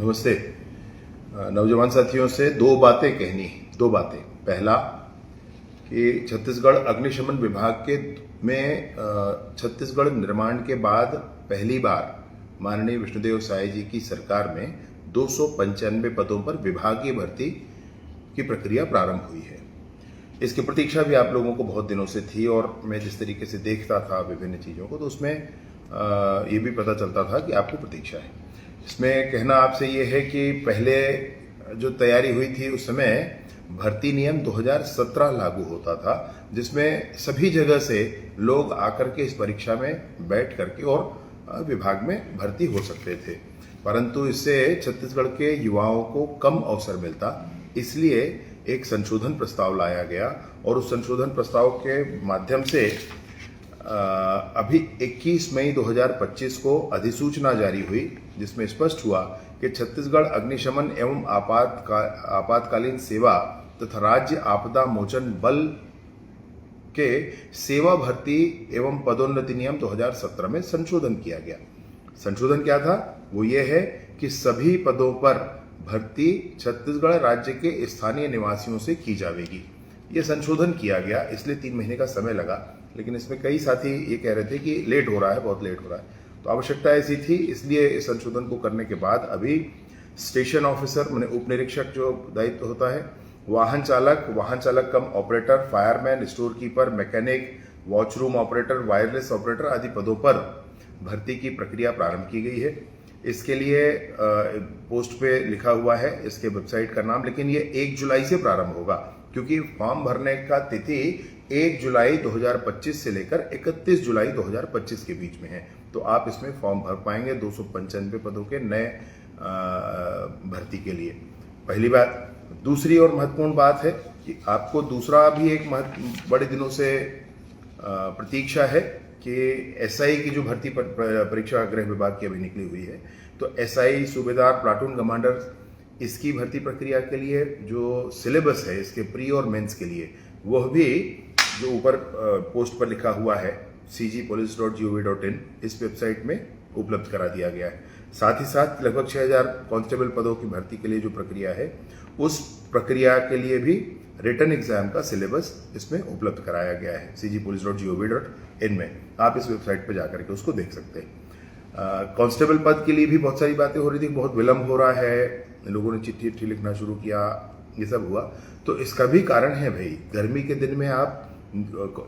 नमस्ते। नौजवान साथियों से दो बातें कहनी, दो बातें। पहला कि छत्तीसगढ़ अग्निशमन विभाग के में छत्तीसगढ़ निर्माण के बाद पहली बार माननीय विष्णुदेव साय जी की सरकार में 295 पदों पर विभागीय भर्ती की प्रक्रिया प्रारंभ हुई है। इसकी प्रतीक्षा भी आप लोगों को बहुत दिनों से थी और मैं जिस तरीके से देखता था विभिन्न चीज़ों को, तो उसमें ये भी पता चलता था कि आपको प्रतीक्षा है। इसमें कहना आपसे ये है कि पहले जो तैयारी हुई थी उस समय भर्ती नियम 2017 लागू होता था, जिसमें सभी जगह से लोग आकर के इस परीक्षा में बैठ करके और विभाग में भर्ती हो सकते थे, परंतु इससे छत्तीसगढ़ के युवाओं को कम अवसर मिलता। इसलिए एक संशोधन प्रस्ताव लाया गया और उस संशोधन प्रस्ताव के माध्यम से अभी 21 मई 2025 को अधिसूचना जारी हुई, जिसमें स्पष्ट हुआ कि छत्तीसगढ़ अग्निशमन एवं आपातकालीन सेवा तथा राज्य आपदा मोचन बल के सेवा भर्ती एवं पदोन्नति नियम 2017 में संशोधन किया गया। संशोधन क्या था? वो ये है कि सभी पदों पर भर्ती छत्तीसगढ़ राज्य के स्थानीय निवासियों से की जाएगी। ये संशोधन किया गया, इसलिए 3 महीने का समय लगा, लेकिन इसमें कई साथी ये कह रहे थे कि लेट हो रहा है, बहुत लेट हो रहा है, तो आवश्यकता ऐसी थी। इसलिए इस संशोधन को करने के बाद अभी स्टेशन ऑफिसर माने उप निरीक्षक जो दायित्व होता है, वाहन चालक cum operator, fireman, store keeper, mechanic, watch room operator, wireless operator आदि पदों पर भर्ती की प्रक्रिया प्रारंभ की गई है। इसके लिए पोस्ट पे लिखा हुआ है इसके वेबसाइट का नाम, लेकिन ये 1 जुलाई से प्रारंभ होगा, क्योंकि फॉर्म भरने का तिथि 1 जुलाई 2025 से लेकर 31 जुलाई 2025 के बीच में है। तो आप इसमें फॉर्म भर पाएंगे 295 पदों के नए भर्ती के लिए। पहली बात। दूसरी और महत्वपूर्ण बात है कि आपको दूसरा भी एक बड़े दिनों से प्रतीक्षा है कि एसआई की जो भर्ती परीक्षा गृह विभाग की अभी निकली हुई है, तो एसआई, सूबेदार, प्लाटून कमांडर, इसकी भर्ती प्रक्रिया के लिए जो सिलेबस है इसके प्री और मेंस के लिए, वह भी जो ऊपर पोस्ट पर लिखा हुआ है cgpolice.gov.in, इस वेबसाइट में उपलब्ध करा दिया गया है। साथ ही साथ लगभग 6000 कांस्टेबल पदों की भर्ती के लिए जो प्रक्रिया है, उस प्रक्रिया के लिए भी रिटन एग्जाम का सिलेबस इसमें उपलब्ध कराया गया है cgpolice.gov.in में। आप इस वेबसाइट पर जाकर के उसको देख सकते हैं। कांस्टेबल पद के लिए भी बहुत सारी बातें हो रही थी, बहुत विलंब हो रहा है, लोगों ने चिट्ठी लिखना शुरू किया, ये सब हुआ। तो इसका भी कारण है भाई, गर्मी के दिन में आप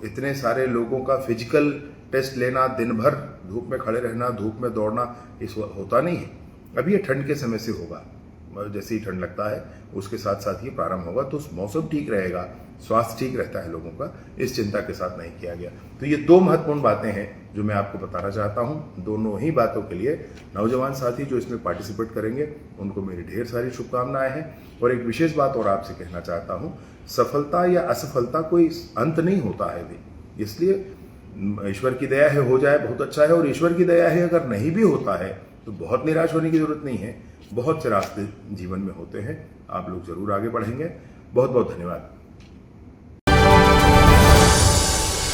इतने सारे लोगों का फिजिकल टेस्ट लेना, दिन भर धूप में खड़े रहना, धूप में दौड़ना, इस होता नहीं है। अभी ये ठंड के समय से होगा, जैसे ही ठंड लगता है उसके साथ साथ ये प्रारंभ होगा, तो मौसम ठीक रहेगा, स्वास्थ्य ठीक रहता है लोगों का, इस चिंता के साथ नहीं किया गया। तो ये दो महत्वपूर्ण बातें हैं जो मैं आपको बताना चाहता हूं। दोनों ही बातों के लिए नौजवान साथी जो इसमें पार्टिसिपेट करेंगे उनको मेरी ढेर सारी शुभकामनाएं हैं। और एक विशेष बात और आपसे कहना चाहता हूं, सफलता या असफलता कोई अंत नहीं होता है भी, इसलिए ईश्वर की दया है, हो जाए बहुत अच्छा है, और ईश्वर की दया है अगर नहीं भी होता है तो बहुत निराश होने की जरूरत नहीं है। बहुत से रास्ते जीवन में होते हैं, आप लोग जरूर आगे बढ़ेंगे। बहुत बहुत धन्यवाद।